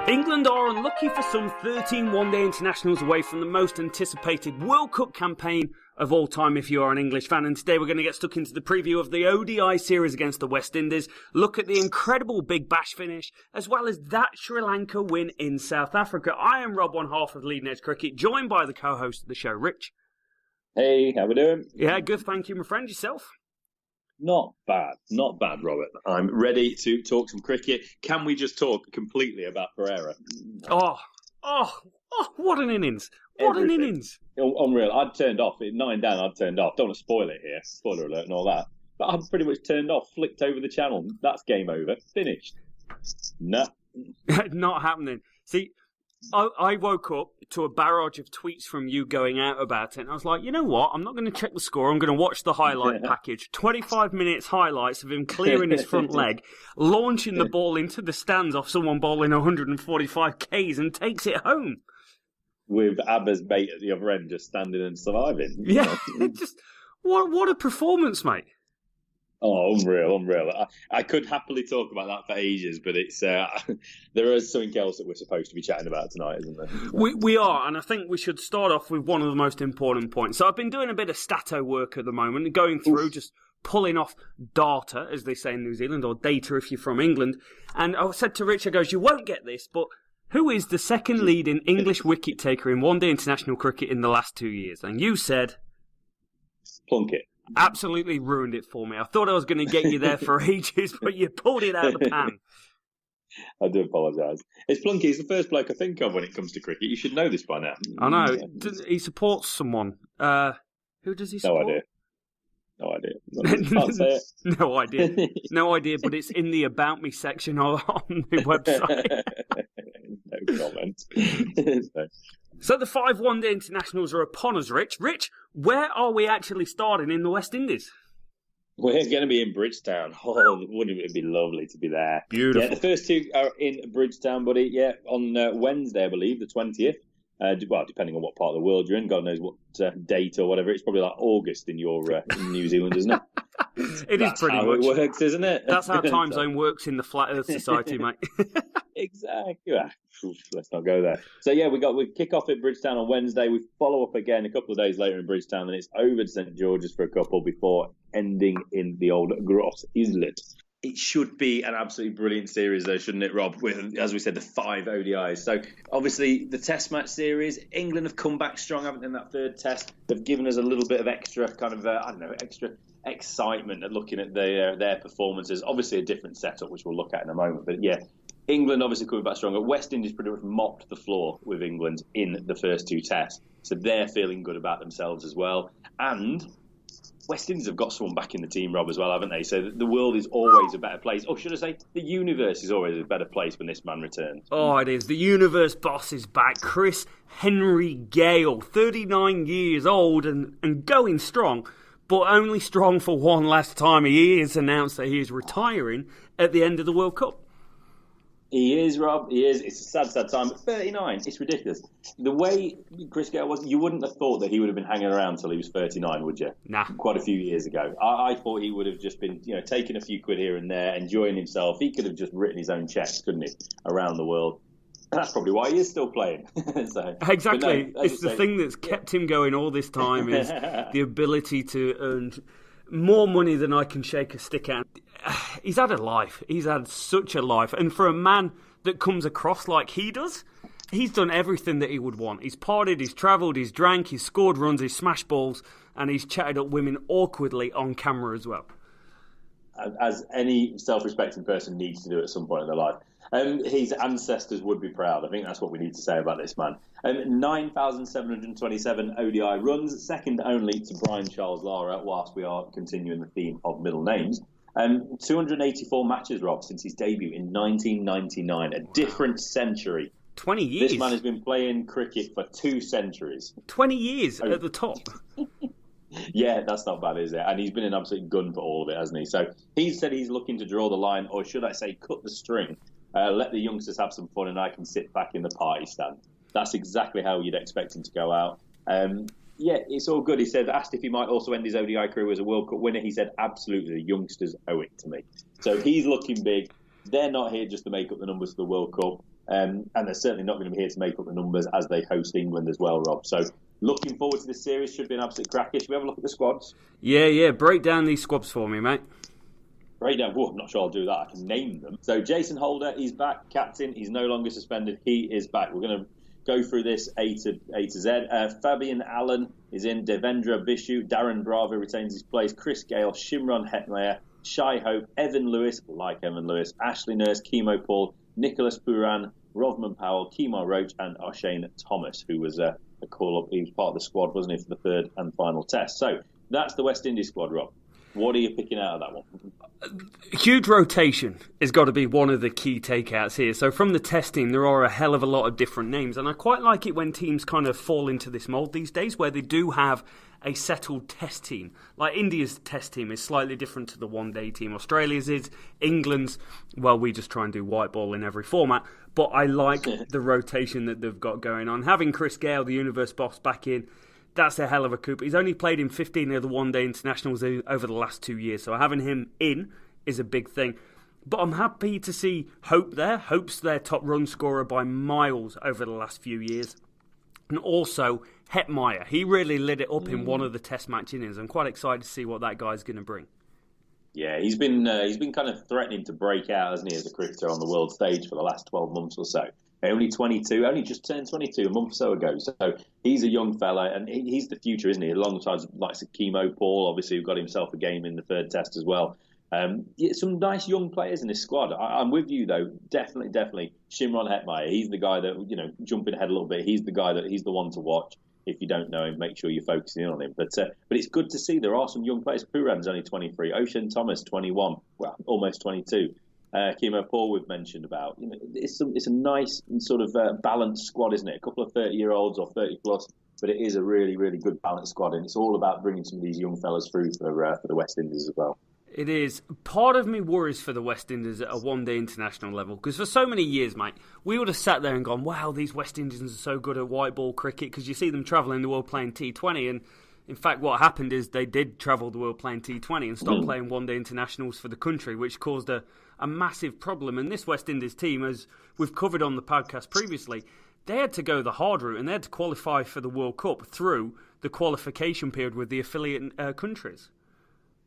England are unlucky for some 13 one-day internationals away from the most anticipated World Cup campaign of all time if you are an English fan. And today we're going to get stuck into the preview of the ODI series against the West Indies, look at the incredible Big Bash finish, as well as that Sri Lanka win in South Africa. I am Rob, one half of Leading Edge Cricket, joined by the co-host of the show, Rich. Hey, how we doing? Yeah, good, thank you, my friend. Yourself? Not bad, Robert. I'm ready to talk some cricket. Can we just talk completely about Pereira? Oh, what an innings. What an innings. Unreal. I'd turned off. At 9 down, I'd turned off. Don't want to spoil it here. Spoiler alert and all that. But I'd pretty much turned off, flicked over the channel. That's game over. Finished. No. Not happening. See, I woke up to a barrage of tweets from you going out about it, and I was like, you know what? I'm not going to check the score. I'm going to watch the highlight package. 25 minutes highlights of him clearing his front leg, launching the ball into the stands off someone bowling 145 Ks and takes it home. With Abba's mate at the other end just standing and surviving. Yeah, just what a performance, mate. Oh, unreal. I could happily talk about that for ages, but it's there is something else that we're supposed to be chatting about tonight, isn't there? We are, and I think we should start off with one of the most important points. So I've been doing a bit of stato work at the moment, and going through just pulling off data, as they say in New Zealand, or data if you're from England. And I said to Rich, I goes, you won't get this, but who is the second leading English wicket taker in one-day international cricket in the last 2 years? And you said... Plunkett. Absolutely ruined it for me. I thought I was going to get you there for ages, but you pulled it out of the pan. I do apologise. It's Plunkett. He's the first bloke I think of when it comes to cricket. You should know this by now. I know. He supports someone. Who does he support? No idea. Can't say it. No idea, but it's in the About Me section on the website. No comment. So the 5 one-day internationals are upon us, Rich. Rich, where are we actually starting in the West Indies? We're going to be in Bridgetown. Oh, wouldn't it be lovely to be there? Beautiful. Yeah, the first 2 are in Bridgetown, buddy. Yeah, on Wednesday, I believe, the 20th. Well, depending on what part of the world you're in. God knows what date or whatever. It's probably like August in in New Zealand, isn't it? It is pretty much. That's how it works, isn't it? That's how time zone works in the Flat Earth Society, mate. Exactly. Let's not go there. So yeah, we kick off at Bridgetown on Wednesday. We follow up again a couple of days later in Bridgetown, and it's over to St George's for a couple before ending in the old Gros Islet. It should be an absolutely brilliant series, though, shouldn't it, Rob? With, as we said, the 5 ODIs. So, obviously, the Test match series, England have come back strong, haven't they, in that 3rd Test? They've given us a little bit of extra kind of, extra excitement at looking at their performances. Obviously, a different setup, which we'll look at in a moment. But, yeah, England obviously coming back stronger. West Indies pretty much mopped the floor with England in the first 2 Tests. So, they're feeling good about themselves as well. And West Indies have got someone back in the team, Rob, as well, haven't they? So the world is always a better place. Or should I say, the universe is always a better place when this man returns. Oh, it is. The universe boss is back. Chris Henry Gale, 39 years old and going strong, but only strong for one last time. He has announced that he is retiring at the end of the World Cup. He is, Rob. He is. It's a sad time. But 39, it's ridiculous. The way Chris Gale was, you wouldn't have thought that he would have been hanging around till he was 39, would you? Nah. Quite a few years ago. I thought he would have just been, taking a few quid here and there, enjoying himself. He could have just written his own checks, couldn't he, around the world. And that's probably why he is still playing. Exactly. No, it's the thing that's kept him going all this time is the ability to earn more money than I can shake a stick at. He's had a life. He's had such a life. And for a man that comes across like he does, he's done everything that he would want. He's partied, he's travelled, he's drank, he's scored runs, he's smashed balls, and he's chatted up women awkwardly on camera as well. As any self-respecting person needs to do at some point in their life. His ancestors would be proud. I think that's what we need to say about this man. 9,727 ODI runs, second only to Brian Charles Lara, whilst we are continuing the theme of middle names. 284 matches, Rob, since his debut in 1999. A different century. 20 years. This man has been playing cricket for 2 centuries. 20 years at the top. Yeah, that's not bad, is it? And he's been an absolute gun for all of it, hasn't he? So he said he's looking to draw the line, or should I say cut the string, let the youngsters have some fun and I can sit back in the party stand. That's exactly how you'd expect him to go out. Yeah, it's all good. He said, asked if he might also end his ODI career as a World Cup winner. He said, absolutely, the youngsters owe it to me. So he's looking big. They're not here just to make up the numbers for the World Cup. And they're certainly not going to be here to make up the numbers as they host England as well, Rob. So looking forward to this series. Should be an absolute cracker. Should we have a look at the squads? Yeah. Break down these squads for me, mate. Breakdown. I'm not sure I'll do that. I can name them. So Jason Holder, he's back. Captain, he's no longer suspended. He is back. We're going to go through this A to Z. Fabian Allen is in. Devendra Vishu. Darren Bravo retains his place. Chris Gale. Shimron Hetmeyer. Shai Hope. Evan Lewis, Ashley Nurse. Chemo Paul. Nicholas Puran. Rovman Powell. Kemar Roach. And O'Shane Thomas, who was a call-up. He was part of the squad, wasn't he, for the third and final test. So that's the West Indies squad, Rob. What are you picking out of that one? Huge rotation has got to be one of the key takeouts here. So from the test team, there are a hell of a lot of different names. And I quite like it when teams kind of fall into this mould these days, where they do have a settled test team. Like India's test team is slightly different to the one-day team. Australia's is. England's, well, we just try and do white ball in every format. But I like the rotation that they've got going on. Having Chris Gale, the universe boss, back in, that's a hell of a coup. He's only played in 15 of the one-day internationals over the last 2 years, so having him in is a big thing. But I'm happy to see Hope there. Hope's their top run scorer by miles over the last few years. And also Hetmeyer. He really lit it up in one of the test match innings. I'm quite excited to see what that guy's going to bring. Yeah, he's been kind of threatening to break out, hasn't he, as a cricketer on the world stage for the last 12 months or so. Only 22, only just turned 22 a month or so ago. So he's a young fella, and he's the future, isn't he? Alongside likes of Chemo Paul, obviously, who got himself a game in the third test as well. Some nice young players in this squad. I'm with you, though. Definitely. Shimron Hetmeyer, he's the guy that, jumping ahead a little bit, he's the one to watch. If you don't know him, make sure you're focusing in on him. But it's good to see there are some young players. Puran's only 23. O'Shane Thomas, 21. Well, almost 22. Kemo Paul we've mentioned about. It's a nice sort of balanced squad, isn't it? A couple of 30-year-olds or 30 plus, but it is a really, really good balanced squad, and it's all about bringing some of these young fellas through for the West Indies as well. It is. Part of me worries for the West Indies at a one-day international level, because for so many years, mate, we would have sat there and gone, wow, these West Indians are so good at white ball cricket, because you see them travelling the world playing T20, and in fact, what happened is they did travel the world playing T20 and stopped playing one-day internationals for the country, which caused a massive problem. And this West Indies team, as we've covered on the podcast previously, they had to go the hard route and they had to qualify for the World Cup through the qualification period with the affiliate countries.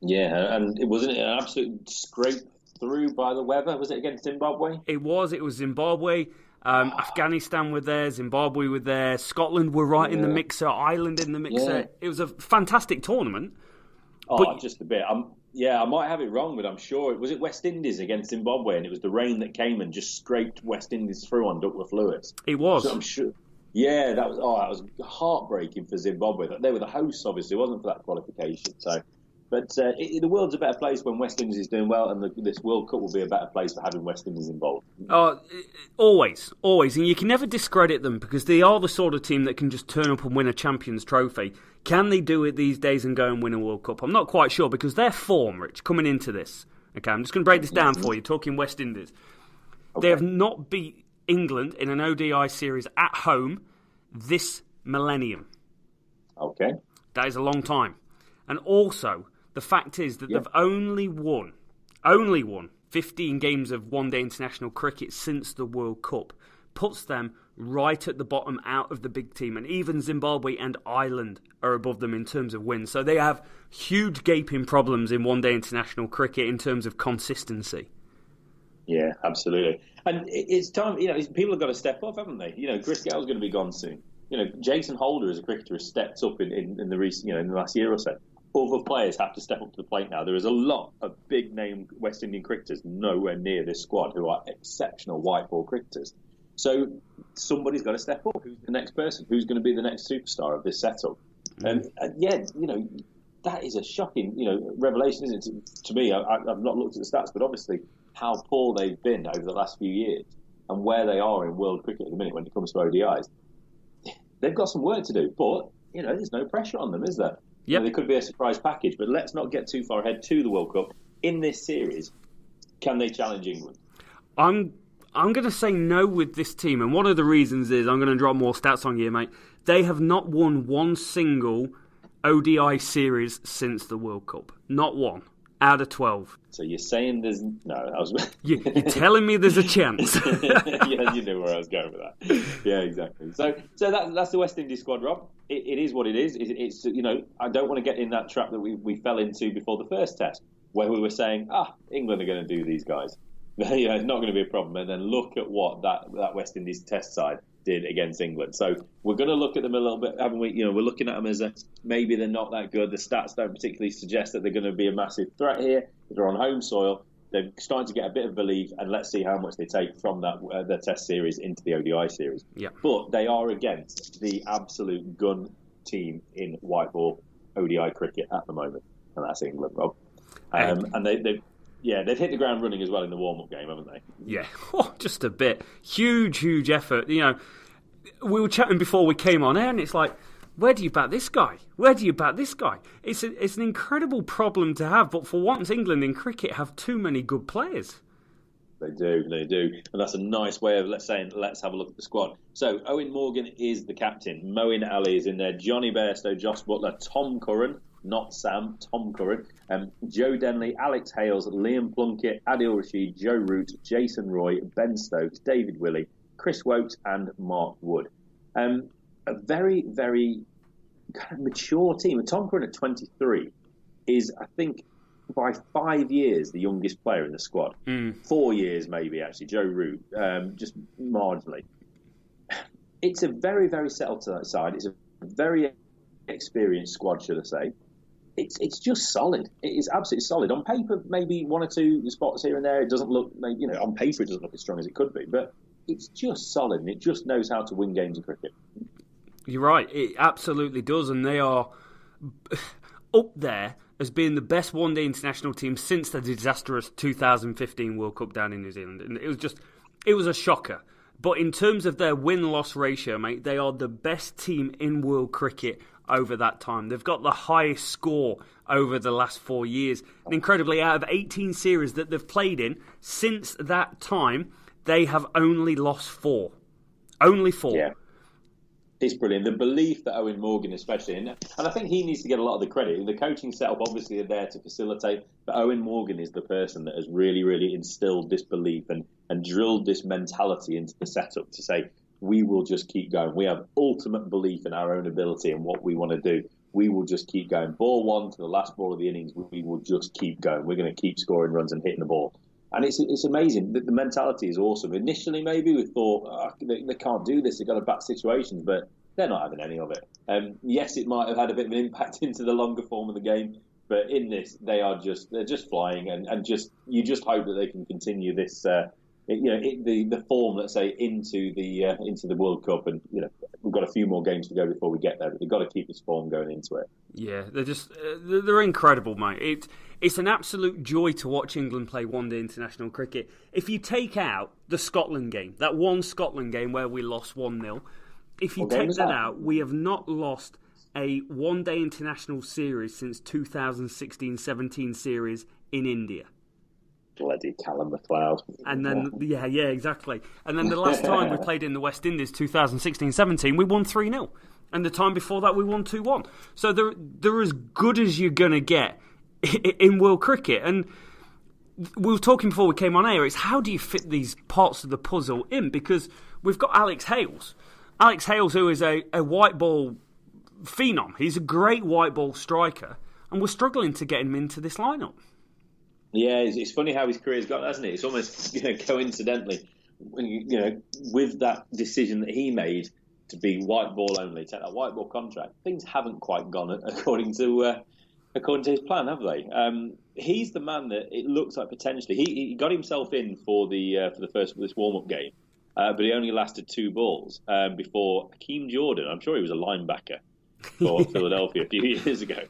Yeah, and it wasn't an absolute scrape through by the weather. Was it against Zimbabwe? It was Zimbabwe. Afghanistan were there, Zimbabwe were there, Scotland were right in the mixer, Ireland in the mixer. Yeah. It was a fantastic tournament. Just a bit. I might have it wrong, but I'm sure was it West Indies against Zimbabwe, and it was the rain that came and just scraped West Indies through on Duckworth Lewis. It was. So I'm sure. Yeah, that was heartbreaking for Zimbabwe. They were the hosts, obviously, it wasn't for that qualification. So. But the world's a better place when West Indies is doing well, and this World Cup will be a better place for having West Indies involved. Always. And you can never discredit them, because they are the sort of team that can just turn up and win a Champions Trophy. Can they do it these days and go and win a World Cup? I'm not quite sure, because their form, Rich, coming into this. Okay, I'm just going to break this down for you, talking West Indies. Okay. They have not beat England in an ODI series at home this millennium. Okay. That is a long time. And also, the fact is that they've only won 15 games of one-day international cricket since the World Cup. Puts them right at the bottom out of the big team. And even Zimbabwe and Ireland are above them in terms of wins. So they have huge gaping problems in one-day international cricket in terms of consistency. Yeah, absolutely. And it's time, people have got to step up, haven't they? Chris Gale's going to be gone soon. Jason Holder as a cricketer has stepped up in the recent, in the last year or so. Other players have to step up to the plate now. There is a lot of big-name West Indian cricketers nowhere near this squad who are exceptional white ball cricketers. So somebody's got to step up. Who's the next person? Who's going to be the next superstar of this setup? And that is a shocking, revelation, isn't it? To me, I've not looked at the stats, but obviously how poor they've been over the last few years and where they are in world cricket at the minute when it comes to ODIs. They've got some work to do, but, there's no pressure on them, is there? Yep. There could be a surprise package, but let's not get too far ahead to the World Cup. In this series, can they challenge England? I'm going to say no with this team, and one of the reasons is, I'm going to drop more stats on you, mate. They have not won one single ODI series since the World Cup. Not one. out of 12. So you're saying there's no? You're telling me there's a chance. Yeah, you knew where I was going with that. Yeah, exactly. So that's the West Indies squad, Rob. It is what it is. It's I don't want to get in that trap that we fell into before the first test, where we were saying, England are going to do these guys. It's not going to be a problem. And then look at what that West Indies test side did against England. So we're going to look at them a little bit, haven't we? We're looking at them as maybe they're not that good. The stats don't particularly suggest that they're going to be a massive threat here. If they're on home soil, they're starting to get a bit of belief, and let's see how much they take from that the test series into the ODI series. Yeah. But they are against the absolute gun team in white ball ODI cricket at the moment, and that's England, Rob. And they've hit the ground running as well in the warm-up game, haven't they? Yeah, just a bit. Huge effort. We were chatting before we came on air, and it's like, where do you bat this guy? Where do you bat this guy? It's an incredible problem to have, but for once, England in cricket have too many good players. They do. And that's a nice way of let's have a look at the squad. So Owen Morgan is the captain. Moeen Ali is in there. Johnny Bairstow, Josh Butler, Tom Curran, not Sam, Tom Curran, Joe Denley, Alex Hales, Liam Plunkett, Adil Rashid, Joe Root, Jason Roy, Ben Stokes, David Willey, Chris Wokes and Mark Wood. A very, very kind of mature team. And Tom Curran at 23 is, I think, by 5 years the youngest player in the squad. 4 years maybe, actually, Joe Root, just marginally. It's a very, very settled side. It's a very experienced squad, should I say. It's just solid. It is absolutely solid. On paper, maybe one or two spots here and there. It doesn't look, on paper it doesn't look as strong as it could be, but it's just solid and it just knows how to win games of cricket. You're right. It absolutely does, and they are up there as being the best one-day international team since the disastrous 2015 World Cup down in New Zealand. And it was a shocker. But in terms of their win-loss ratio, mate, they are the best team in world cricket over that time. They've got the highest score over the last 4 years. And incredibly, out of 18 series that they've played in, since that time, they have only lost 4. Only 4. Yeah. It's brilliant. The belief that Owen Morgan especially, and I think he needs to get a lot of the credit. The coaching setup obviously are there to facilitate, but Owen Morgan is the person that has really, really instilled this belief and drilled this mentality into the setup to say, we will just keep going. We have ultimate belief in our own ability and what we want to do. We will just keep going. Ball one to the last ball of the innings, we will just keep going. We're going to keep scoring runs and hitting the ball. And it's amazing. The mentality is awesome. Initially, maybe we thought, they can't do this. They've got to bat situations, but they're not having any of it. Yes, it might have had a bit of an impact into the longer form of the game, but in this, they're just flying, and you just hope that they can continue this, the form, let's say, into the World Cup. And we've got a few more games to go before we get there, but they've got to keep this form going into it. Yeah, they're incredible, mate. It's an absolute joy to watch England play one-day international cricket. If you take out the Scotland game, that one Scotland game where we lost 1-0, if you take that out, we have not lost a one-day international series since 2016-17 series in India. Bloody Callum McLeod. And then, yeah, exactly. And then the last time we played in the West Indies, 2016-17, we won 3-0. And the time before that, we won 2-1. So they're as good as you're going to get in world cricket. And we were talking before we came on air, it's how do you fit these parts of the puzzle in? Because we've got Alex Hales. Alex Hales, who is a white ball phenom. He's a great white ball striker. And we're struggling to get him into this lineup. Yeah, it's funny how his career's gone, hasn't it? It's almost coincidentally, with that decision that he made to be white ball only, take that white ball contract, things haven't quite gone according to his plan, have they? He's the man that it looks like potentially he got himself in for the first of this warm up game, but he only lasted 2 balls before Hakeem Jordan. I'm sure he was a linebacker for Philadelphia a few years ago.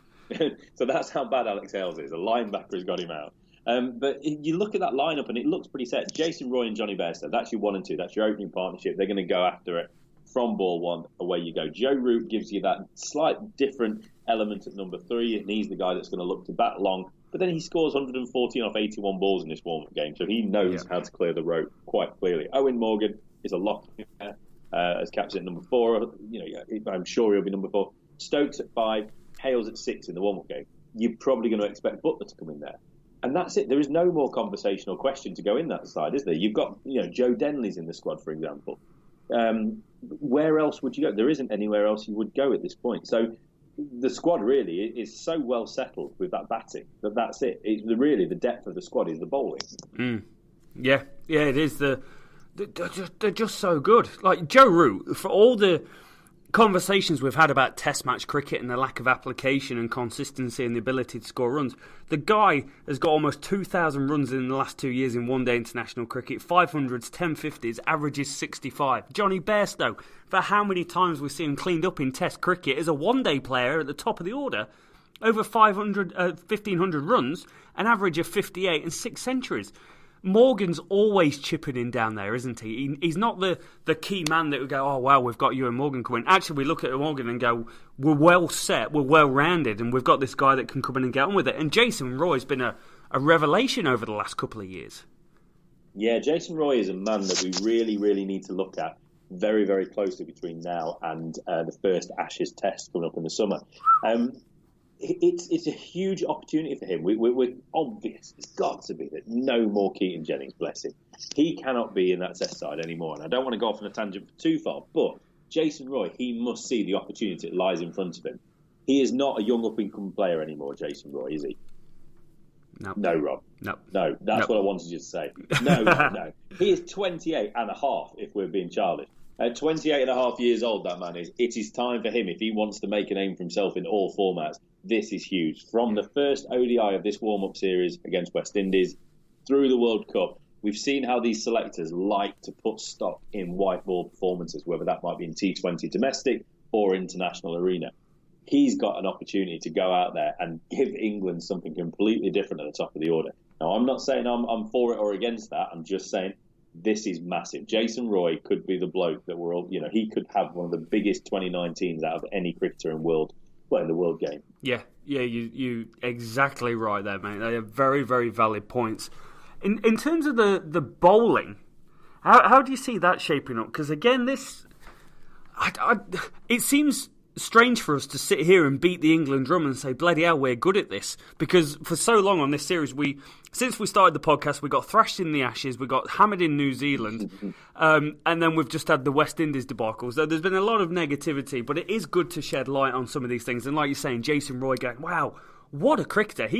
So that's how bad Alex Hales is. A linebacker has got him out. But you look at that lineup and it looks pretty set. Jason Roy and Johnny Bairstow, that's your 1 and 2. That's your opening partnership. They're going to go after it from ball 1. Away you go. Joe Root gives you that slight different element at number 3, and he's the guy that's going to look to bat long. But then he scores 114 off 81 balls in this warm-up game, so he knows how to clear the road quite clearly. Owen Morgan is a lock as captain at number 4. I'm sure he'll be number 4. Stokes at 5, Hales at 6 in the warm-up game. You're probably going to expect Butler to come in there. And that's it. There is no more conversational question to go in that side, is there? You've got, Joe Denley's in the squad, for example. Where else would you go? There isn't anywhere else you would go at this point. So the squad really is so well settled with that batting that's it. Really, the depth of the squad is the bowling. Yeah, it is. They're just so good. Like Joe Root, for all the conversations we've had about Test match cricket and the lack of application and consistency and the ability to score runs, the guy has got almost 2,000 runs in the last 2 years in one-day international cricket, 500s, 1050s, averages 65. Johnny Bairstow, for how many times we've seen him cleaned up in Test cricket as a one-day player at the top of the order, over 1,500 runs, an average of 58 and 6 centuries. Morgan's always chipping in down there, isn't he? He's not the key man that would go, oh, wow, we've got Ewan Morgan coming. Actually, we look at Morgan and go, we're well set, we're well rounded, and we've got this guy that can come in and get on with it. And Jason Roy's been a revelation over the last couple of years. Yeah, Jason Roy is a man that we really, really need to look at very, very closely between now and the first Ashes Test coming up in the summer. It's a huge opportunity for him. We're obvious. It's got to be that no more Keaton Jennings, bless him. He cannot be in that Test side anymore. And I don't want to go off on a tangent too far, but Jason Roy, he must see the opportunity that lies in front of him. He is not a young up-and-coming player anymore, Jason Roy, is he? No, Rob. No. That's what I wanted you to say. No. He is 28 and a half, if we're being childish. At 28 and a half years old, that man is. It is time for him, if he wants to make a name for himself in all formats. This is huge. From the first ODI of this warm-up series against West Indies through the World Cup, we've seen how these selectors like to put stock in white ball performances, whether that might be in T20 domestic or international arena. He's got an opportunity to go out there and give England something completely different at the top of the order. Now, I'm not saying I'm for it or against that. I'm just saying this is massive. Jason Roy could be the bloke that we're all, he could have one of the biggest 2019s out of any cricketer in the world game. Yeah, you exactly right there, mate. They are very, very valid points. In terms of the bowling, how do you see that shaping up? Because again, it seems strange for us to sit here and beat the England drum and say, bloody hell, we're good at this. Because for so long on this series, since we started the podcast, we got thrashed in the Ashes, we got hammered in New Zealand, and then we've just had the West Indies debacle. So there's been a lot of negativity, but it is good to shed light on some of these things. And like you're saying, Jason Roy going, wow, what a cricketer.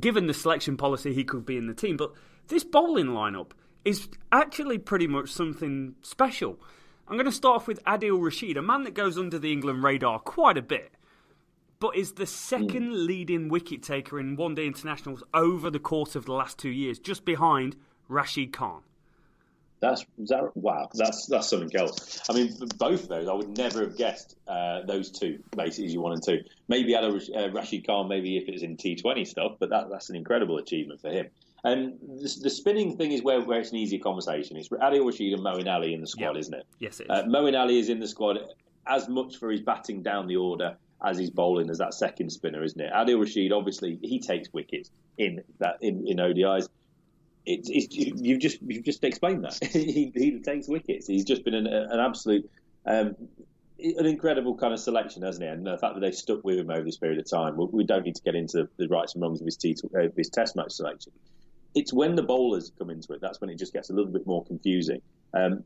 Given the selection policy, he could be in the team. But this bowling lineup is actually pretty much something special. I'm going to start off with Adil Rashid, a man that goes under the England radar quite a bit, but is the second leading wicket taker in one-day internationals over the course of the last 2 years, just behind Rashid Khan. Wow, that's something else. I mean, for both of those, I would never have guessed those two, basically, as you wanted to. Maybe Rashid Khan, maybe if it's in T20 stuff, but that's an incredible achievement for him. And the spinning thing is where it's an easier conversation. It's Adil Rashid and Moeen Ali in the squad, isn't it? Yes, it is. Moeen Ali is in the squad as much for his batting down the order as he's bowling as that second spinner, isn't it? Adil Rashid, obviously, he takes wickets in ODIs. You've just explained that. he takes wickets. He's just been an absolute, an incredible kind of selection, hasn't he? And the fact that they've stuck with him over this period of time, we don't need to get into the rights and wrongs of his Test match selection. It's when the bowlers come into it, that's when it just gets a little bit more confusing.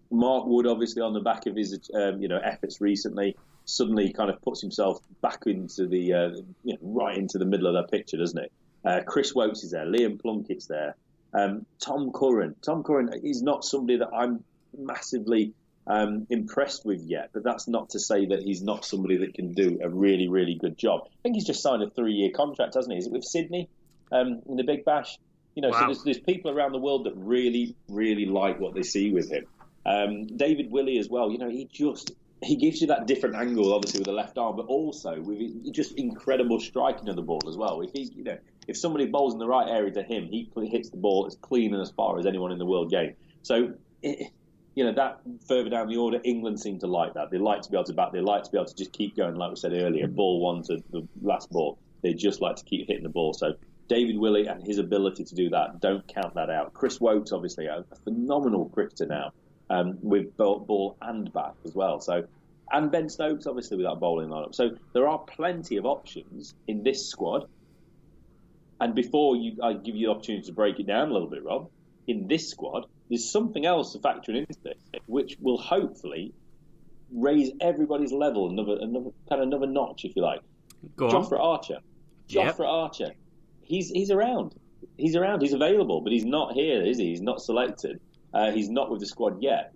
Mark Wood, obviously, on the back of his efforts recently, suddenly kind of puts himself back into the right into the middle of that picture, doesn't it? Chris Wokes is there, Liam Plunkett's there, Tom Curran. Tom Curran is not somebody that I'm massively impressed with yet, but that's not to say that he's not somebody that can do a really, really good job. I think he's just signed a 3-year contract, hasn't he? Is it with Sydney in the Big Bash? Wow. So there's people around the world that really, really like what they see with him. David Willey as well. He gives you that different angle, obviously with the left arm, but also with just incredible striking of the ball as well. If somebody bowls in the right area to him, he hits the ball as clean and as far as anyone in the world game. So, that further down the order, England seem to like that. They like to be able to bat. They like to be able to just keep going, like we said earlier, ball one to the last ball. They just like to keep hitting the ball. So David Willey and his ability to do that, don't count that out. Chris Wokes, obviously, a phenomenal cricketer now, with ball and bat as well. So, and Ben Stokes, obviously, with that bowling lineup. So there are plenty of options in this squad. And before I give you the opportunity to break it down a little bit, Rob, in this squad, there's something else to factor into this, which will hopefully raise everybody's level another notch, if you like. Go on. Jofra Archer. Jofra Archer. He's around. He's around. He's available, but he's not here, is he? He's not selected. He's not with the squad yet.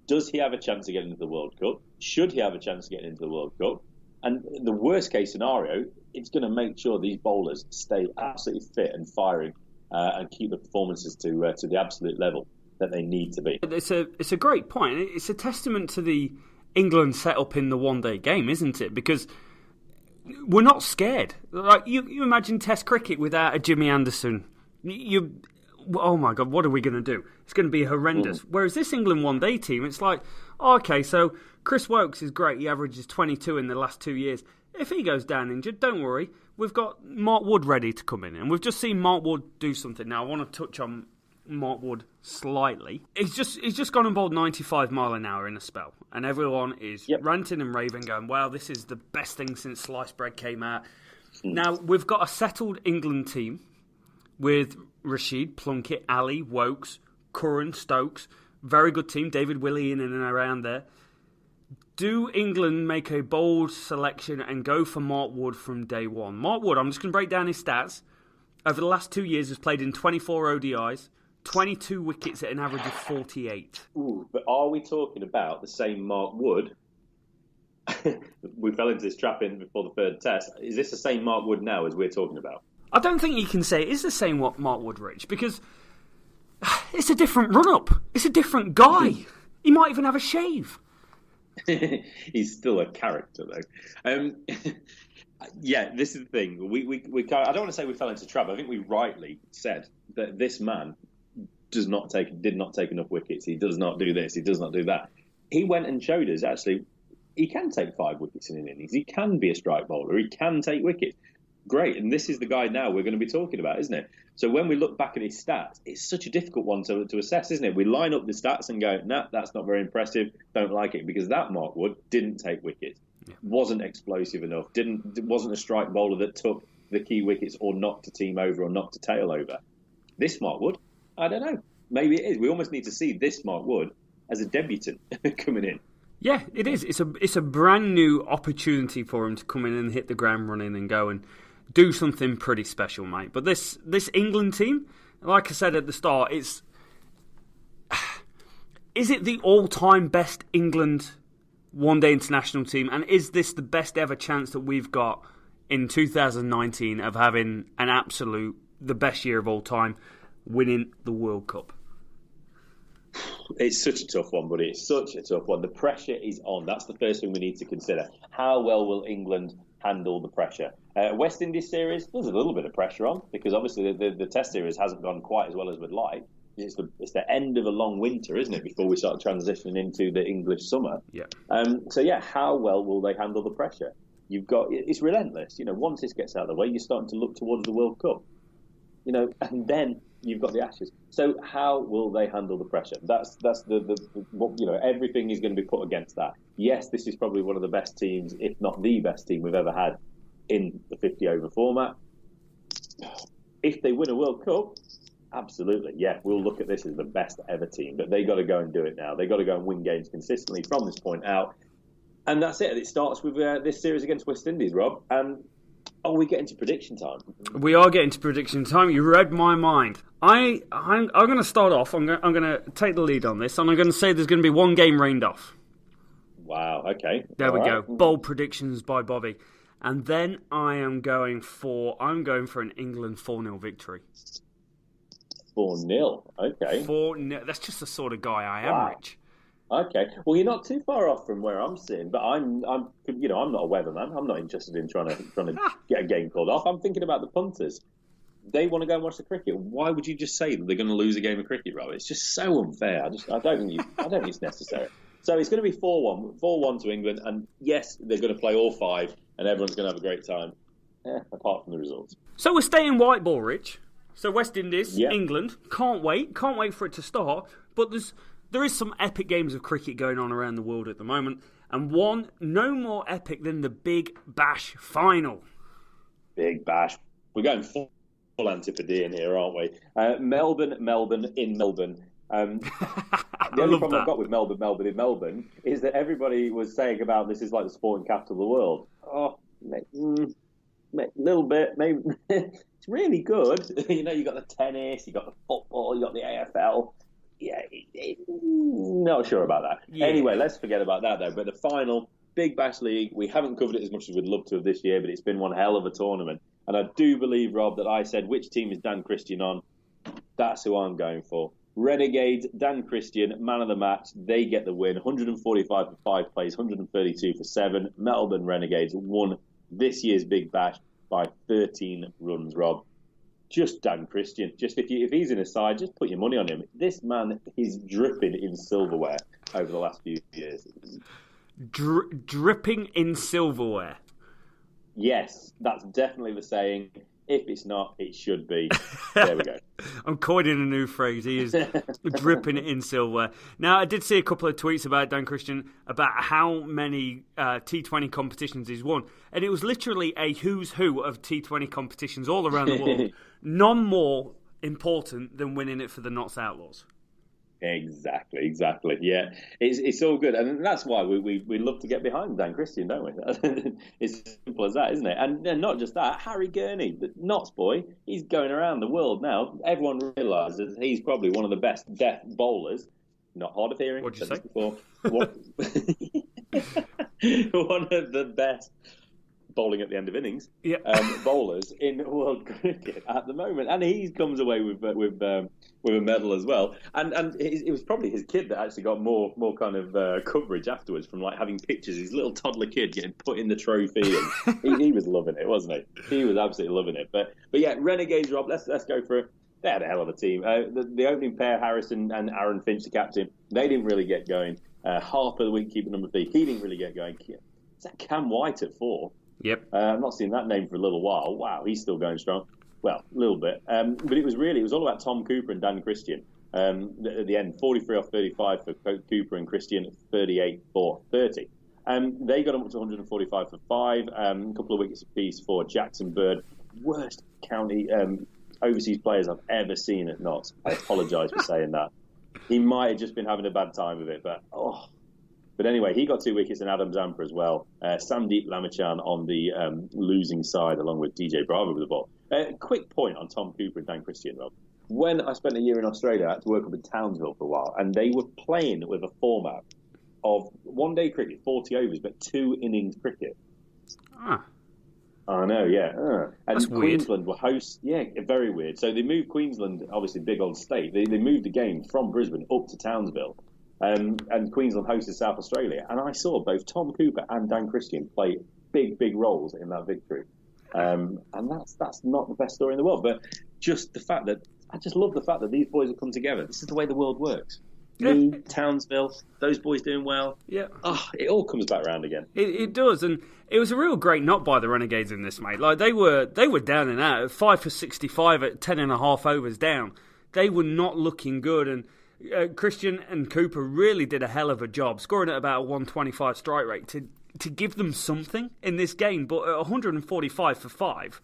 Does he have a chance to get into the World Cup? Should he have a chance to get into the World Cup? And the worst case scenario, it's going to make sure these bowlers stay absolutely fit and firing and keep the performances to the absolute level that they need to be. It's a great point. It's a testament to the England setup in the one-day game, isn't it? Because we're not scared. Like you imagine Test cricket without a Jimmy Anderson. Oh my God, what are we going to do? It's going to be horrendous. Whereas this England one-day team, it's like, okay, so Chris Woakes is great. He averages 22 in the last 2 years. If he goes down injured, don't worry. We've got Mark Wood ready to come in. And we've just seen Mark Wood do something. Now, I want to touch on Mark Wood slightly. He's just gone and bowled 95 mile an hour in a spell. And everyone is ranting and raving, going, wow, this is the best thing since sliced bread came out. Now, we've got a settled England team with Rashid, Plunkett, Ali, Woakes, Curran, Stokes. Very good team. David Willey in and around there. Do England make a bold selection and go for Mark Wood from day one? Mark Wood, I'm just going to break down his stats. Over the last 2 years, has played in 24 ODIs, 22 wickets at an average of 48. Ooh, but are we talking about the same Mark Wood? We fell into this trap in before the third test. Is this the same Mark Wood now as we're talking about? I don't think you can say it is the same Mark Wood, Rich, because it's a different run-up. It's a different guy. He might even have a shave. He's still a character, though. Yeah, this is the thing. We I don't want to say we fell into trap. I think we rightly said that this man did not take enough wickets. He does not do this. He does not do that. He went and showed us, actually, he can take 5 wickets in an innings. He can be a strike bowler. He can take wickets. Great. And this is the guy now we're going to be talking about, isn't it? So when we look back at his stats, it's such a difficult one to assess, isn't it? We line up the stats and go, nah, that's not very impressive. Don't like it. Because that Mark Wood didn't take wickets. Wasn't explosive enough. Wasn't a strike bowler that took the key wickets or knocked a team over or knocked a tail over. This Mark Wood, I don't know. Maybe it is. We almost need to see this Mark Wood as a debutant coming in. Yeah, it is. It's a brand new opportunity for him to come in and hit the ground running and go and do something pretty special, mate. But this England team, like I said at the start, is it the all-time best England one-day international team? And is this the best ever chance that we've got in 2019 of having the best year of all time, winning the World Cup? It's such a tough one, buddy. It's such a tough one. The pressure is on. That's the first thing we need to consider. How well will England handle the pressure? West Indies series, there's a little bit of pressure on because obviously the Test series hasn't gone quite as well as we'd like. It's the end of a long winter, isn't it, before we start transitioning into the English summer? Yeah. So yeah, how well will they handle the pressure? It's relentless. Once this gets out of the way, you're starting to look towards the World Cup. And then you've got the Ashes. So how will they handle the pressure? That's everything is going to be put against that. Yes, this is probably one of the best teams, if not the best team we've ever had in the 50-over format. If they win a World Cup, absolutely, yeah, we'll look at this as the best ever team. But they got to go and do it now. They got to go and win games consistently from this point out. And that's it. It starts with this series against West Indies, Rob. And are we getting to prediction time? We are getting to prediction time. You read my mind. I'm going to start off. I'm going to take the lead on this, and I'm going to say there's going to be one game rained off. Wow. Okay. There we go. Bold predictions by Bobby. And then I'm going for an England 4-0 victory. 4-0. Okay. 4-0. That's just the sort of guy I am, Rich. Okay. Well, you're not too far off from where I'm sitting, but I'm not a weatherman. I'm not interested in trying to get a game called off. I'm thinking about the punters. They want to go and watch the cricket. Why would you just say that they're going to lose a game of cricket, Rob? It's just so unfair. I don't think it's necessary. So it's going to be 4-1 to England, and yes, they're going to play all 5, and everyone's going to have a great time. Apart from the results. So we're staying white ball, Rich. So West Indies, England, can't wait for it to start. But there is some epic games of cricket going on around the world at the moment, and one no more epic than the Big Bash final. Big Bash. We're going full antipodean here, aren't we? Melbourne in Melbourne. The only problem I've got with Melbourne in Melbourne is that everybody was saying about this is like the sporting capital of the world. Oh, a little bit, maybe. It's really good. You know, you got the tennis, you got the football, you got the AFL. Yeah, not sure about that. Yeah. Anyway, let's forget about that though. But the final Big Bash League, we haven't covered it as much as we'd love to have this year, but it's been one hell of a tournament. And I do believe, Rob, that I said which team is Dan Christian on. That's who I'm going for. Renegades, Dan Christian, man of the match. They get the win. 145 for 5 plays, 132 for 7. Melbourne Renegades won this year's Big Bash by 13 runs, Rob. Just Dan Christian. Just if he's in a side, just put your money on him. This man is dripping in silverware over the last few years. Dripping in silverware. Yes, that's definitely the saying. If it's not, it should be. There we go. I'm coining a new phrase. He is dripping in silverware. Now, I did see a couple of tweets about Dan Christian about how many T20 competitions he's won. And it was literally a who's who of T20 competitions all around the world. None more important than winning it for the Notts Outlaws. Exactly. Yeah, it's all good, and that's why we love to get behind Dan Christian, don't we? It's as simple as that, isn't it? And not just that, Harry Gurney, the Notts boy, he's going around the world now. Everyone realises he's probably one of the best death bowlers. Not hard of hearing. What'd you say? Before. One of the best bowling at the end of innings bowlers in world cricket at the moment, and he comes away with a medal as well. And it was probably his kid that actually got more kind of coverage afterwards, from like having pictures of his little toddler kid getting put in the trophy, and he was loving it, wasn't he? He was absolutely loving it. But yeah, Renegades, Rob. Let's go for it. They had a hell of a team. The opening pair, Harrison and Aaron Finch, the captain, they didn't really get going. Harper, the wicketkeeper, number 3, he didn't really get going. Is that Cam White at 4? Yep. I've not seen that name for a little while. Wow, he's still going strong. Well, a little bit. But it was all about Tom Cooper and Dan Christian. At the end, 43 off 35 for Cooper and Christian, 38 for 30. They got up to 145 for 5. A couple of wickets apiece for Jackson Bird. Worst county overseas players I've ever seen at Notts. I apologise for saying that. He might have just been having a bad time with it, but But anyway, he got 2 wickets and Adam Zampa as well. Sandeep Lamachan on the losing side, along with DJ Bravo with the ball. Quick point on Tom Cooper and Dan Christian, Rob. When I spent a year in Australia, I had to work up in Townsville for a while, and they were playing with a format of one-day cricket, 40 overs, but 2 innings cricket. I know, yeah. And that's Queensland weird. were hosts. Yeah, very weird. So they moved Queensland, obviously big old state. They moved the game from Brisbane up to Townsville. And Queensland hosted South Australia. And I saw both Tom Cooper and Dan Christian play big roles in that victory. And that's not the best story in the world. But just the fact that, I just love the fact that these boys have come together. This is the way the world works. Me, Townsville, those boys doing well. Yeah. It all comes back around again. It does, and it was a real great knock by the Renegades in this, mate. Like they were down and out, 5 for 65 at 10.5 overs down. They were not looking good, and Christian and Cooper really did a hell of a job, scoring at about a 125 strike rate to give them something in this game. But at 145 for 5,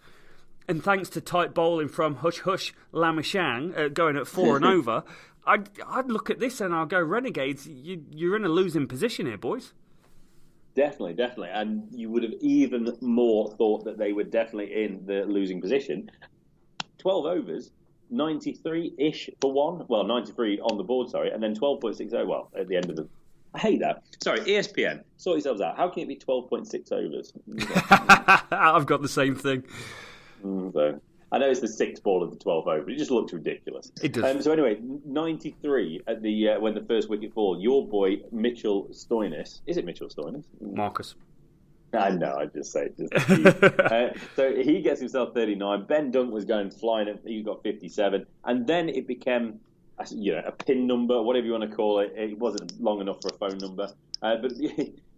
and thanks to tight bowling from Hush Hush Lamashang going at 4 and over. I'd look at this and I'll go, Renegades, you're in a losing position here, boys. Definitely. And you would have even more thought that they were definitely in the losing position. 12 overs, 93-ish for 1. Well, 93 on the board, sorry. And then 12.60, well, at the end of the... I hate that. Sorry, ESPN, sort yourselves out. How can it be 12.6 overs? I've got the same thing. So... I know it's the 6th ball of the 12th over. It just looks ridiculous. It does. So anyway, 93 at the when the first wicket fall. Your boy Mitchell Stoinis. Is it Mitchell Stoinis? Marcus. I know. I just say so he gets himself 39. Ben Dunk was going flying. He got 57, and then it became a pin number, whatever you want to call it. It wasn't long enough for a phone number, but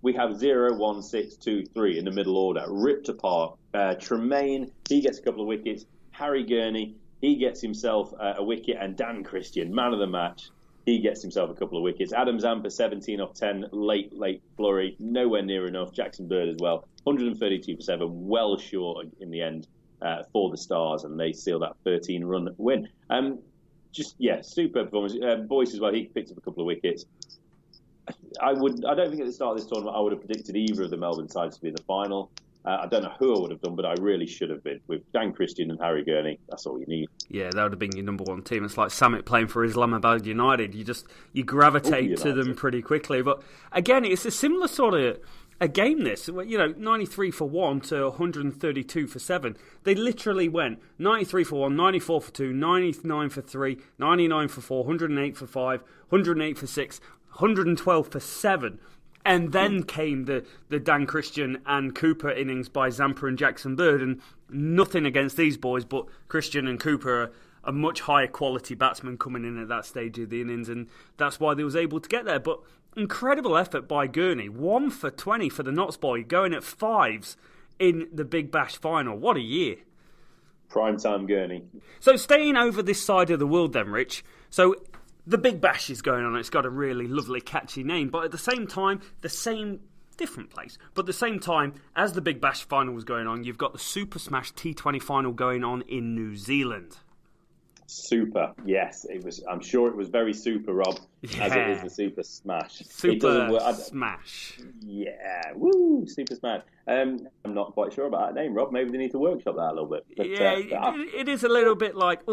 we have 0, 1, 6, 2, 3 in the middle order, ripped apart. Tremaine, he gets a couple of wickets. Harry Gurney, he gets himself a wicket, and Dan Christian, man of the match, he gets himself a couple of wickets. Adam Zampa, 17 off 10, late flurry, nowhere near enough. Jackson Bird as well, 132 for 7, well short in the end for the Stars, and they seal that 13-run win. Super performance. Boyce as well, he picked up a couple of wickets. I don't think at the start of this tournament I would have predicted either of the Melbourne sides to be in the final. I don't know who I would have done, but I really should have been. With Dan Christian and Harry Gurney, that's all you need. Yeah, that would have been your number one team. It's like Samit playing for Islamabad United. You gravitate to them pretty quickly. But again, it's a similar sort of a game, this. 93 for 1 to 132 for 7. They literally went 93 for 1, 94 for 2, 99 for 3, 99 for 4, 108 for 5, 108 for 6, 112 for 7. And then came the Dan Christian and Cooper innings by Zampa and Jackson Bird. And nothing against these boys, but Christian and Cooper are a much higher quality batsman coming in at that stage of the innings. And that's why they was able to get there. But incredible effort by Gurney. 1 for 20 for the Notts boy, going at 5s in the Big Bash final. What a year. Primetime Gurney. So staying over this side of the world then, Rich. So the Big Bash is going on. It's got a really lovely, catchy name. But at the same time, different place. But at the same time, as the Big Bash final was going on, you've got the Super Smash T20 final going on in New Zealand. Super, yes. It was. I'm sure it was very super, Rob, as it is the Super Smash. Smash. Yeah, woo, Super Smash. I'm not quite sure about that name, Rob. Maybe they need to workshop that a little bit. But, it is a little bit like,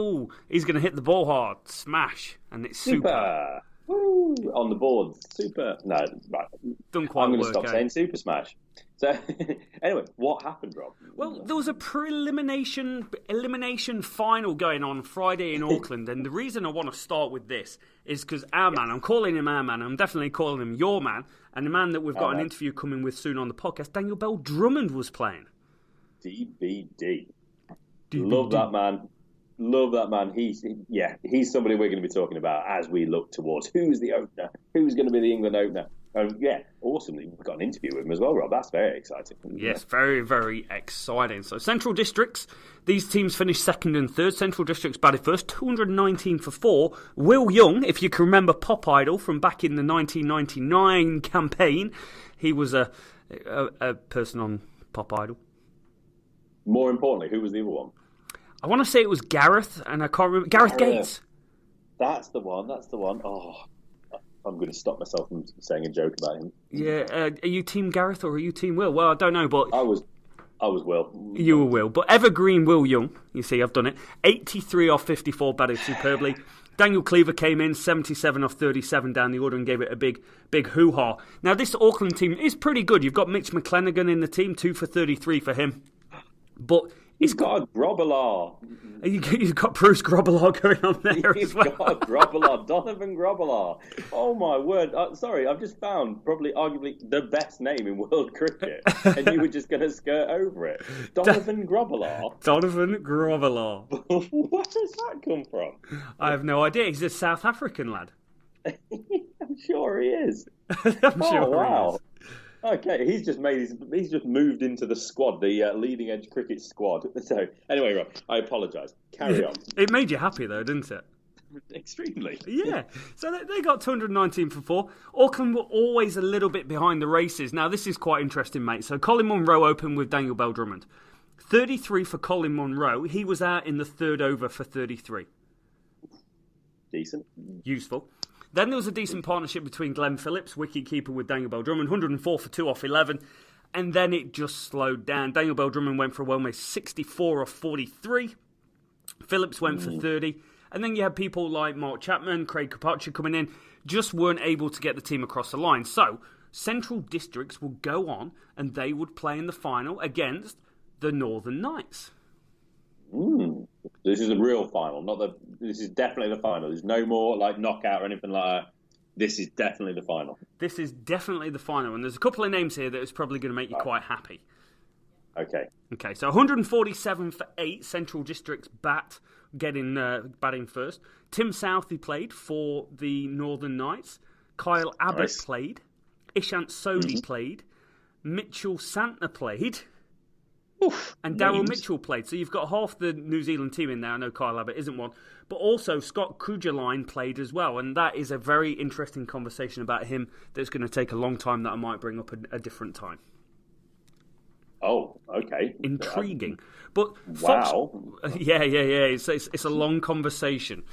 he's going to hit the ball hard, smash, and it's super. Woo, on the board, super. No, right. I'm going to stop saying Super Smash. So, anyway, what happened, Rob? Well, there was a elimination final going on Friday in Auckland, and the reason I want to start with this is because our man, I'm calling him our man, I'm definitely calling him your man, and the man that we've got an interview coming with soon on the podcast, Daniel Bell Drummond, was playing. DBD. Love that man. Love that man. He's somebody we're going to be talking about as we look towards who's the opener, who's going to be the England opener. Awesomely, we've got an interview with him as well, Rob. That's very exciting. Yes, very, very exciting. So Central Districts, these teams finished second and third. Central Districts batted first, 219 for 4. Will Young, if you can remember Pop Idol from back in the 1999 campaign, he was a person on Pop Idol. More importantly, who was the other one? I want to say it was Gareth, and I can't remember. Gareth Gates. That's the one. Oh, I'm going to stop myself from saying a joke about him. Yeah, are you Team Gareth or are you Team Will? Well, I don't know, but I was Will. You were Will, but evergreen Will Young. You see, I've done it. 83 off 54, batted superbly. Daniel Cleaver came in 77 off 37 down the order and gave it a big hoo-ha. Now, this Auckland team is pretty good. You've got Mitch McClenaghan in the team, 2 for 33 for him. But he's got a Grobbelaar. You've got Bruce Grobbelaar going on there as well. He's got a Grobbelaar, Donovan Grobbelaar. Oh my word! Sorry, I've just found probably arguably the best name in world cricket, and you were just going to skirt over it. Donovan Grobbelaar. Donovan Grobbelaar. Where does that come from? I have no idea. He's a South African lad. I'm sure he is. Wow. He is. Okay, he's just moved into the squad, the leading edge cricket squad. So anyway, Rob, I apologise. Carry on. It made you happy though, didn't it? Extremely. Yeah. So they got 219 for 4. Auckland were always a little bit behind the races. Now this is quite interesting, mate. So Colin Munro opened with Daniel Bell Drummond. 33 for Colin Munro. He was out in the third over for 33. Decent. Useful. Then there was a decent partnership between Glenn Phillips, wicket-keeper with Daniel Bell Drummond, 104 for 2 off 11. And then it just slowed down. Daniel Bell Drummond went for a well-made 64 off 43. Phillips went for 30. And then you had people like Mark Chapman, Craig Kapacha coming in, just weren't able to get the team across the line. So Central Districts will go on and they would play in the final against the Northern Knights. This is a real final. This is definitely the final. There's no more like knockout or anything like that. This is definitely the final. This is definitely the final. And there's a couple of names here that is probably going to make you quite happy. Okay, so 147 for 8, Central Districts batting first. Tim Southey played for the Northern Knights. Kyle Abbott played. Ishant Sodhi played. Mitchell Santner played. And Daryl Mitchell played. So you've got half the New Zealand team in there. I know Kyle Abbott isn't one. But also Scott Kujaline played as well. And that is a very interesting conversation about him that's going to take a long time that I might bring up a different time. Oh, okay. Intriguing. But wow. Yeah. It's a long conversation.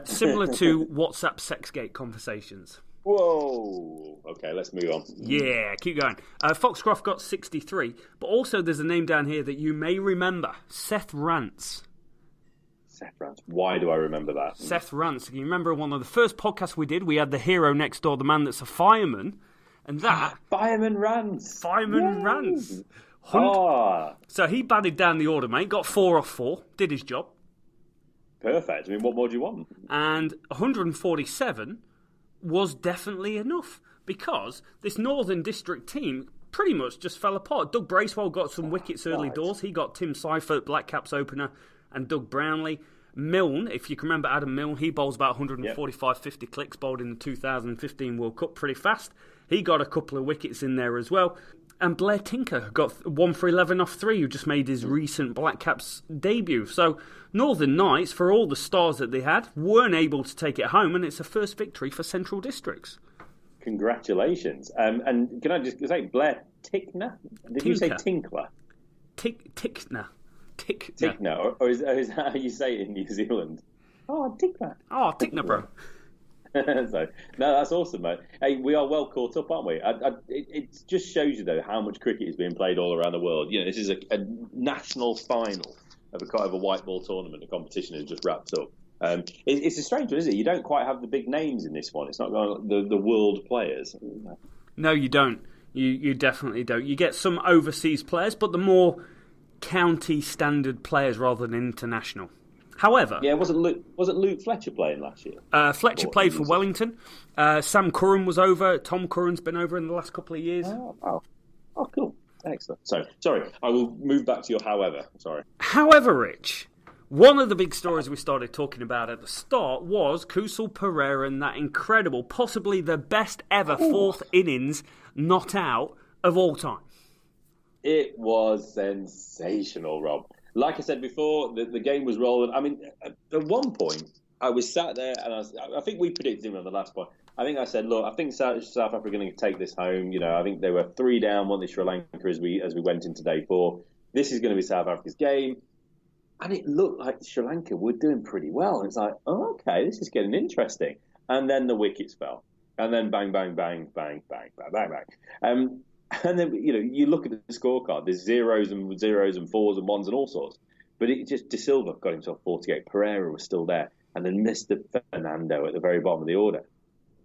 Similar to WhatsApp Sexgate conversations. Whoa. Okay, let's move on. Yeah, keep going. Foxcroft got 63, but also there's a name down here that you may remember. Seth Rance. Seth Rance. Why do I remember that? Seth Rance. You remember one of the first podcasts we did? We had the hero next door, the man that's a fireman. And that... Fireman Rance. Rance. So he batted down the order, mate. Got 4 off 4. Did his job. Perfect. I mean, what more do you want? And 147 was definitely enough because this Northern District team pretty much just fell apart. Doug Bracewell got some wickets early doors. He got Tim Seifert, Black Caps opener, and Doug Brownlee. Milne, if you can remember Adam Milne, he bowls about 145-50 clicks, bowled in the 2015 World Cup pretty fast. He got a couple of wickets in there as well. And Blair Tinker got 1 for 11 off 3, who just made his recent Black Caps debut. So Northern Knights, for all the stars that they had, weren't able to take it home, and it's a first victory for Central Districts. Congratulations. And can I just say, Blair Tickner? Did you say Tinkler? Tickner. Tickner, or is that how you say it in New Zealand? Oh, Tickner. Oh, Tickner, bro. No, that's awesome, mate. Hey, we are well caught up, aren't we? It just shows you, though, how much cricket is being played all around the world. You know, this is a national final of a kind of a white ball tournament. The competition has just wrapped up. It's a strange one, isn't it? You don't quite have the big names in this one. It's not going the world players. No, you don't. You definitely don't. You get some overseas players, but the more county standard players rather than international. However, wasn't Luke Fletcher playing last year? Fletcher played for Wellington. Sam Curran was over. Tom Curran's been over in the last couple of years. Oh, cool. Excellent. Sorry, I will move back to your however. Sorry. However, Rich, one of the big stories we started talking about at the start was Kusal Pereira and that incredible, possibly the best ever fourth innings not out of all time. It was sensational, Rob. Like I said before, the game was rolling. I mean, at one point, I was sat there, and I think we predicted him on the last point. I think I said, look, I think South Africa are going to take this home. You know, I think they were 3 down, won the Sri Lanka as we went into day 4. This is going to be South Africa's game. And it looked like Sri Lanka were doing pretty well. And it's like, oh, okay, this is getting interesting. And then the wickets fell. And then bang, bang, bang, bang, bang, bang, bang, bang. And then, you know, you look at the scorecard, there's zeros and 4s and 1s and all sorts. But it just, De Silva got himself 48. Pereira was still there. And then Mr. Fernando at the very bottom of the order.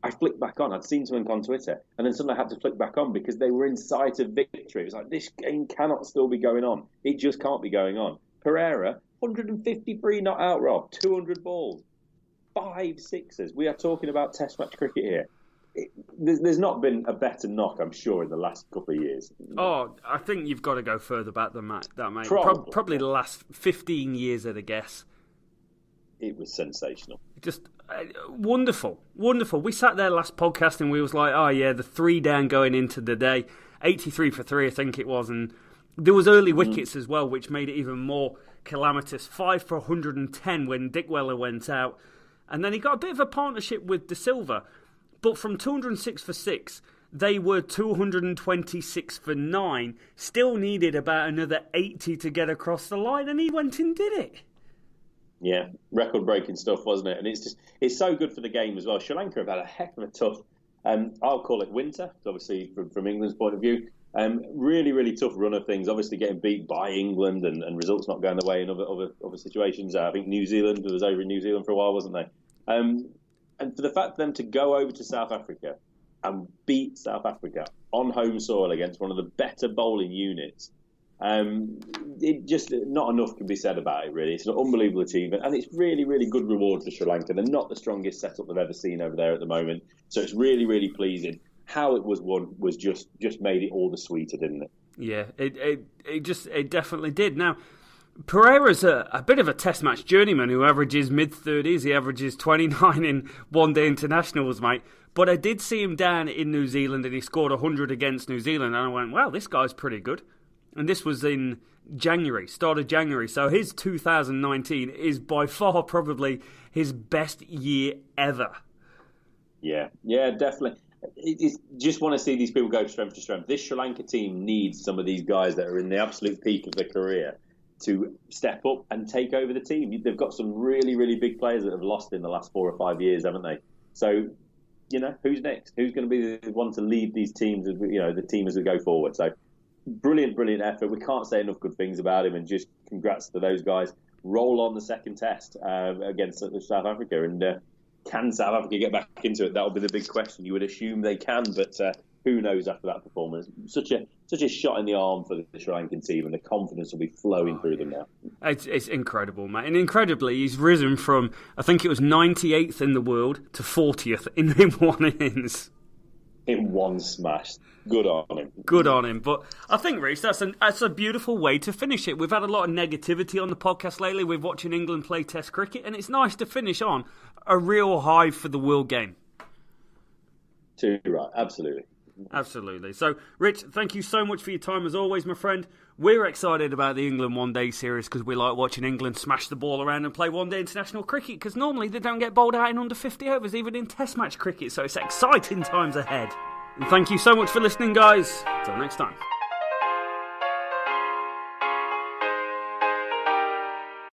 I flicked back on. I'd seen something on Twitter. And then suddenly I had to flick back on because they were in sight of victory. It was like, this game cannot still be going on. It just can't be going on. Pereira, 153 not out, Rob. 200 balls. 5 sixes. We are talking about Test match cricket here. There's not been a better knock, I'm sure, in the last couple of years. Oh, I think you've got to go further back than that, mate. Probably the last 15 years, I'd guess. It was sensational. Just wonderful. We sat there last podcast and we was like, oh yeah, the 3 down going into the day. 83 for 3, I think it was. And there was early wickets as well, which made it even more calamitous. 5 for 110 when Dick Weller went out. And then he got a bit of a partnership with De Silva. But from 206 for 6, they were 226 for 9. Still needed about another 80 to get across the line, and he went and did it. Yeah, record-breaking stuff, wasn't it? And it's so good for the game as well. Sri Lanka have had a heck of a tough, I'll call it winter, obviously from England's point of view. Really, really tough run of things. Obviously getting beat by England and results not going the way in other situations. I think New Zealand was over in New Zealand for a while, wasn't they? And for the fact for them to go over to South Africa and beat South Africa on home soil against one of the better bowling units, it just not enough can be said about it, really. It's an unbelievable achievement, and it's really, really good reward for Sri Lanka. They're not the strongest setup they've ever seen over there at the moment, so it's really, really pleasing. How it was won was just made it all the sweeter, didn't it? Yeah, it definitely did. Now, Pereira's a bit of a test match journeyman who averages mid-30s. He averages 29 in one-day internationals, mate. But I did see him down in New Zealand and he scored 100 against New Zealand. And I went, wow, this guy's pretty good. And this was in January, start of January. So his 2019 is by far probably his best year ever. Yeah, definitely. just want to see these people go strength to strength. This Sri Lanka team needs some of these guys that are in the absolute peak of their career to step up and take over the team. They've got some really, really big players that have lost in the last 4 or 5 years, haven't they? So, who's next? Who's going to be the one to lead these teams, the team as we go forward? So, brilliant, brilliant effort. We can't say enough good things about him, and just congrats to those guys. Roll on the second test against South Africa, and can South Africa get back into it? That'll be the big question. You would assume they can, but who knows after that performance? Such a shot in the arm for the Sri Lankan team, and the confidence will be flowing through them now. It's incredible, mate. And incredibly, he's risen from, I think it was 98th in the world to 40th in one innings. In one smash. Good on him. Good on him. But I think, Reece, that's a beautiful way to finish it. We've had a lot of negativity on the podcast lately. We're watching England play Test cricket, and it's nice to finish on a real high for the world game. Too right. Absolutely. Absolutely. So, Rich, thank you so much for your time as always, my friend. We're excited about the England one-day series because we like watching England smash the ball around and play one-day international cricket, because normally they don't get bowled out in under 50 overs, even in Test match cricket. So it's exciting times ahead. And thank you so much for listening, guys. Till next time.